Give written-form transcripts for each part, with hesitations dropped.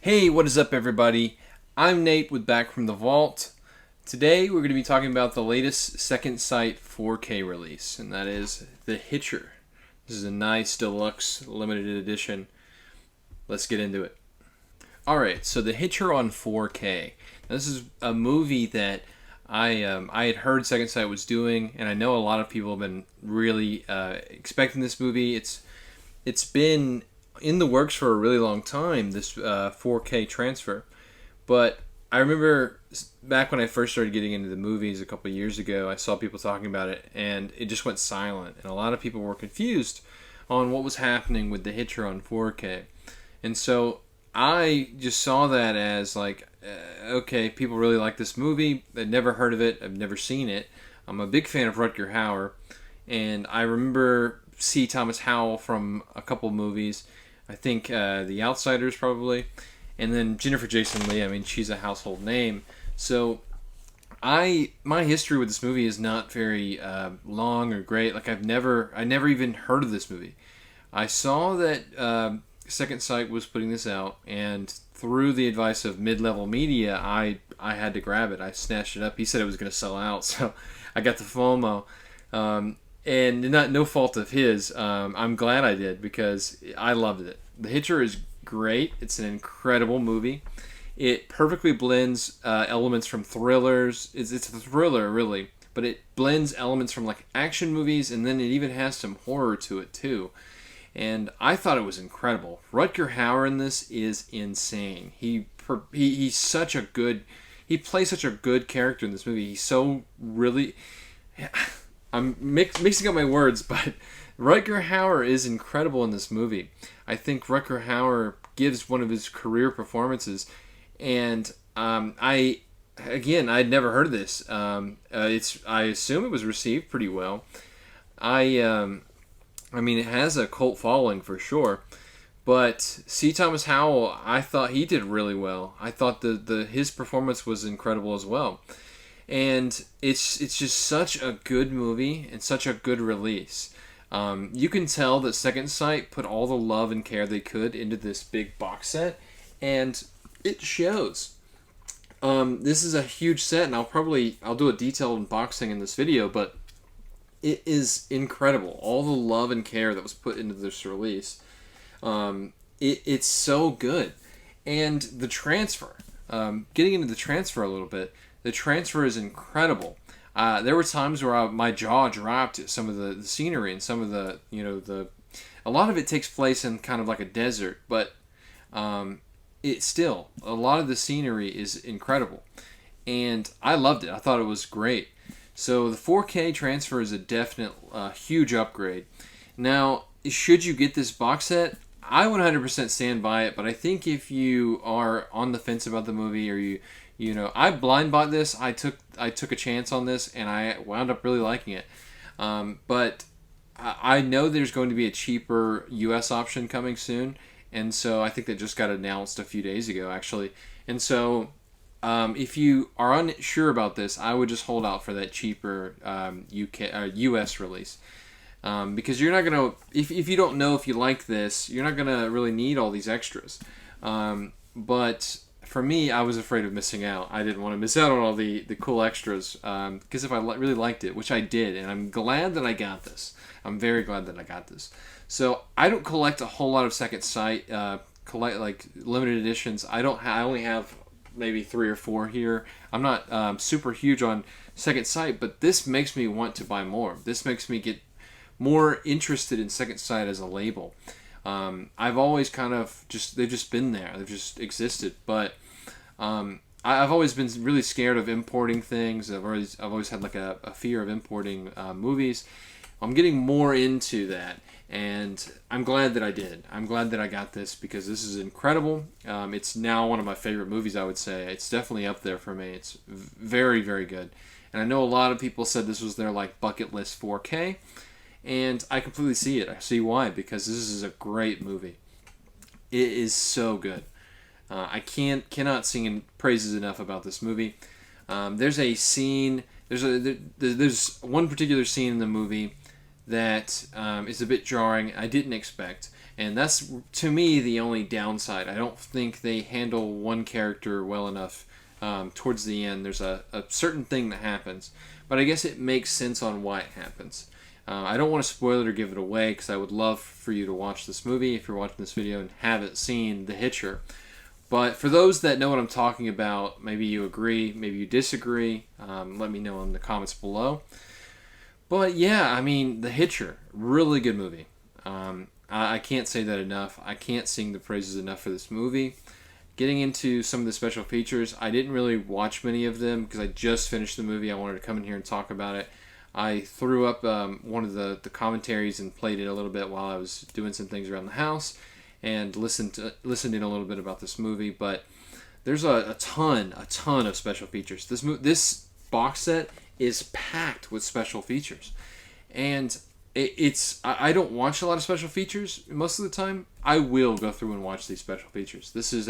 Hey, what is up, everybody? I'm Nate with Back from the Vault. Today, we're going to be talking about the latest Second Sight 4K release, and that is the Hitcher. This is a nice deluxe limited edition. Let's get into it. Alright, so the Hitcher on 4K. Now, this is a movie that I had heard Second Sight was doing, and I know a lot of people have been really expecting this movie. It's been in the works for a really long time, this 4K transfer. But I remember back when I first started getting into the movies a couple of years ago, I saw people talking about it, and it just went silent. And a lot of people were confused on what was happening with the Hitcher on 4K. And so I just saw that as like, okay, people really like this movie. I'd never heard of it. I've never seen it. I'm a big fan of Rutger Hauer, and I remember C. Thomas Howell from a couple movies. I think The Outsiders probably, and then Jennifer Jason Leigh. I mean, she's a household name. So my history with this movie is not very long or great. Like I never even heard of this movie. I saw that Second Sight was putting this out, and through the advice of mid-level media, I had to grab it. I snatched it up. He said it was going to sell out, so I got the FOMO. And no fault of his. I'm glad I did because I loved it. The Hitcher is great. It's an incredible movie. It perfectly blends elements from thrillers. It's a thriller, really, but it blends elements from like action movies, and then it even has some horror to it too. And I thought it was incredible. Rutger Hauer in this is insane. He's such a good. He plays such a good character in this movie. He's so really. I'm mixing up my words, but Rutger Hauer is incredible in this movie. I think Rutger Hauer gives one of his career performances, and I'd never heard of this. I assume it was received pretty well. I mean, it has a cult following for sure, but C. Thomas Howell, I thought he did really well. I thought his performance was incredible as well. And it's just such a good movie and such a good release. You can tell that Second Sight put all the love and care they could into this big box set, and it shows. This is a huge set, and I'll do a detailed unboxing in this video, but it is incredible. All the love and care that was put into this release. It's so good. And the transfer, getting into the transfer a little bit, the transfer is incredible. There were times where my jaw dropped at some of the scenery and some of a lot of it takes place in kind of like a desert, but it's still, a lot of the scenery is incredible. And I loved it. I thought it was great. So the 4K transfer is a definite huge upgrade. Now, should you get this box set? I 100% stand by it, but I think if you are on the fence about the movie, or I blind bought this. I took a chance on this, and I wound up really liking it. But I know there's going to be a cheaper U.S. option coming soon, and so I think that just got announced a few days ago, actually. And so if you are unsure about this, I would just hold out for that cheaper U.S. release. Because you're not going to, if you don't know if you like this, you're not going to really need all these extras. But for me, I was afraid of missing out. I didn't want to miss out on all the cool extras, because if I really liked it, which I did, and I'm glad that I got this. I'm very glad that I got this. So I don't collect a whole lot of Second Sight, collect like limited editions. I only have maybe 3 or 4 here. I'm not super huge on Second Sight, but this makes me want to buy more. This makes me get more interested in Second Sight as a label. I've always kind of they've just been there. They've just existed. But I've always been really scared of importing things. I've always had like a fear of importing movies. I'm getting more into that, and I'm glad that I did. I'm glad that I got this because this is incredible. It's now one of my favorite movies, I would say. It's definitely up there for me. It's very, very good. And I know a lot of people said this was their like bucket list 4K. And I completely see it. I see why, because this is a great movie. It is so good. I cannot sing praises enough about this movie. There's a scene. There's one particular scene in the movie that is a bit jarring. I didn't expect. And that's, to me, the only downside. I don't think they handle one character well enough towards the end. There's a certain thing that happens. But I guess it makes sense on why it happens. I don't want to spoil it or give it away because I would love for you to watch this movie if you're watching this video and haven't seen The Hitcher. But for those that know what I'm talking about, maybe you agree, maybe you disagree, let me know in the comments below. But yeah, I mean, The Hitcher, really good movie. I can't say that enough. I can't sing the praises enough for this movie. Getting into some of the special features, I didn't really watch many of them because I just finished the movie. I wanted to come in here and talk about it. I threw up one of the commentaries and played it a little bit while I was doing some things around the house and listened in a little bit about this movie. But there's a ton of special features. This box set is packed with special features, and I don't watch a lot of special features most of the time. I will go through and watch these special features. This is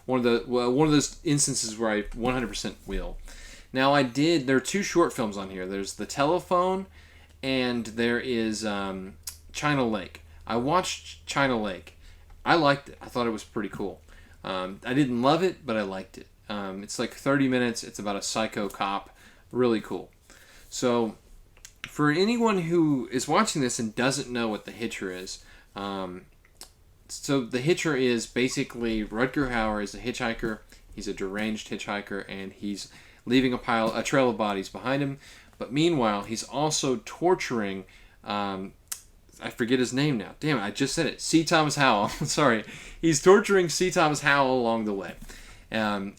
one of those instances where I 100% will. Now there are 2 short films on here. There's The Telephone, and there is China Lake. I watched China Lake. I liked it. I thought it was pretty cool. I didn't love it, but I liked it. It's like 30 minutes. It's about a psycho cop. Really cool. So for anyone who is watching this and doesn't know what The Hitcher is, so The Hitcher is basically Rutger Hauer is a hitchhiker. He's a deranged hitchhiker, and he's leaving a trail of bodies behind him. But meanwhile, he's also torturing, I forget his name now. Damn it, I just said it. C. Thomas Howell. Sorry. He's torturing C. Thomas Howell along the way.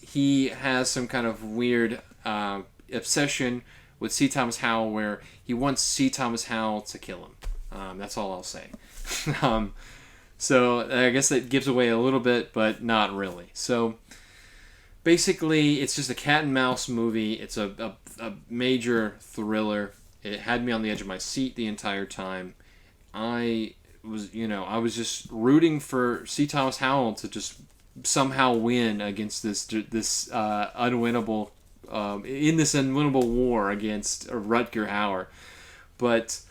He has some kind of weird obsession with C. Thomas Howell where he wants C. Thomas Howell to kill him. That's all I'll say. So I guess that gives away a little bit, but not really. So basically, it's just a cat and mouse movie. It's a major thriller. It had me on the edge of my seat the entire time. I was just rooting for C. Thomas Howell to just somehow win against this unwinnable in this unwinnable war against Rutger Hauer. But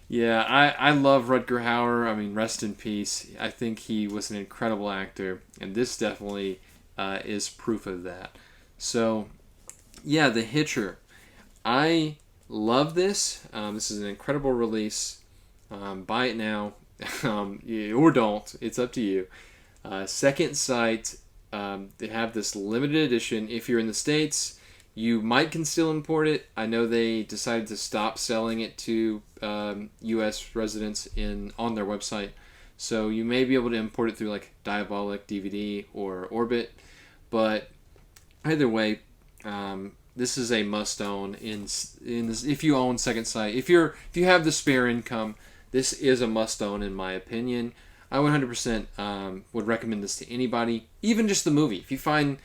yeah, I love Rutger Hauer. I mean, rest in peace. I think he was an incredible actor, and this definitely is proof of that. So yeah, The Hitcher. I love this. This is an incredible release. Buy it now, or don't. It's up to you. Second Sight. They have this limited edition. If you're in the States, you can still import it. I know they decided to stop selling it to U.S. residents on their website. So you may be able to import it through like Diabolic DVD or Orbit. But either way, this is a must-own in this. If you own Second Sight, if you have the spare income, this is a must-own in my opinion. I 100% would recommend this to anybody, even just the movie. If you find,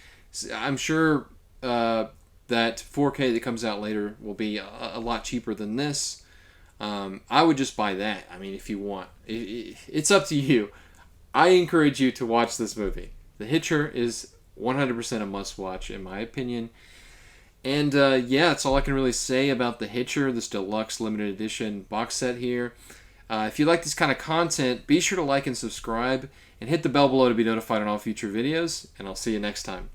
I'm sure that 4K that comes out later will be a lot cheaper than this. I would just buy that. I mean, if you want, it's up to you. I encourage you to watch this movie. The Hitcher is 100% a must-watch in my opinion. And yeah, that's all I can really say about The Hitcher, this deluxe limited edition box set here. If you like this kind of content, be sure to like and subscribe, and hit the bell below to be notified on all future videos, and I'll see you next time.